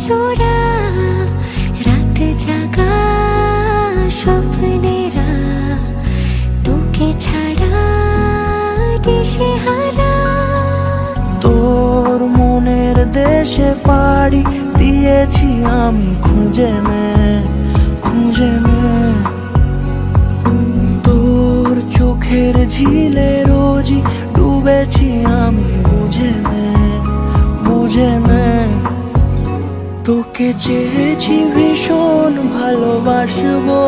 চোরা রাত জাগা স্বপ্নেরা তোকে ছাড়া দিশেহারা। তোর মনের দেশে পাড়ি দিয়েছি আমি খুঁজে নে তোর চোখের ঝিলে রোজই ডুবেছি আমি বুঝে নে তোকে চেয়েছি ভীষণ ভালোবাসবো,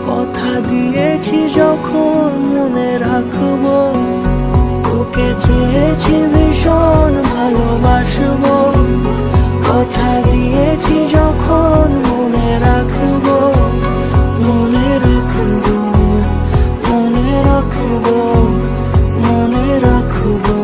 কথা দিয়েছি যখন মনে রাখবো। তোকে চেয়েছি ভীষণ ভালোবাসবো, কথা দিয়েছি যখন মনে রাখবো। মনে রাখবো, মনে রাখবো, মনে রাখবো।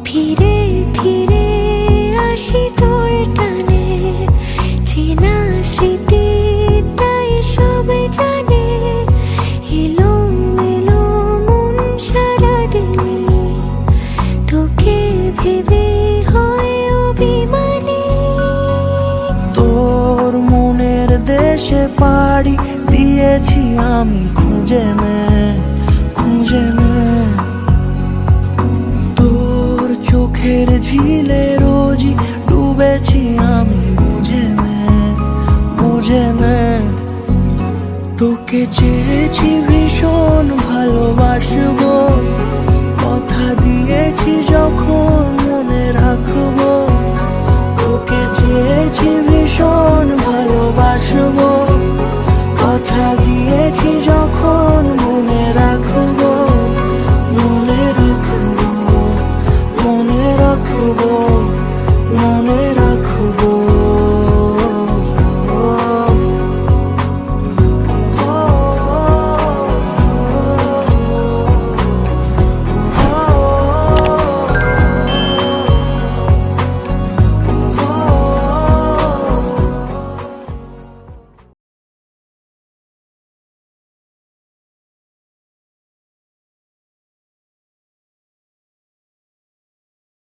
ফিরে ফিরে আসি তোর টানে, চেনা স্মৃতি তাই সব জানে। এলো মেলো মন সারাদিনে, তোকে ভেবে হয় অভিমানী। তোর মনের দেশে পাড়ি দিয়েছি আমি খুঁজে নে তোর চোখের ঝিলে রোজই ডুবেছি আমি বুঝে নে তোকে চেয়েছি ভীষণ ভালোবাসবো, কথা দিয়েছি যখন মনে রাখবো।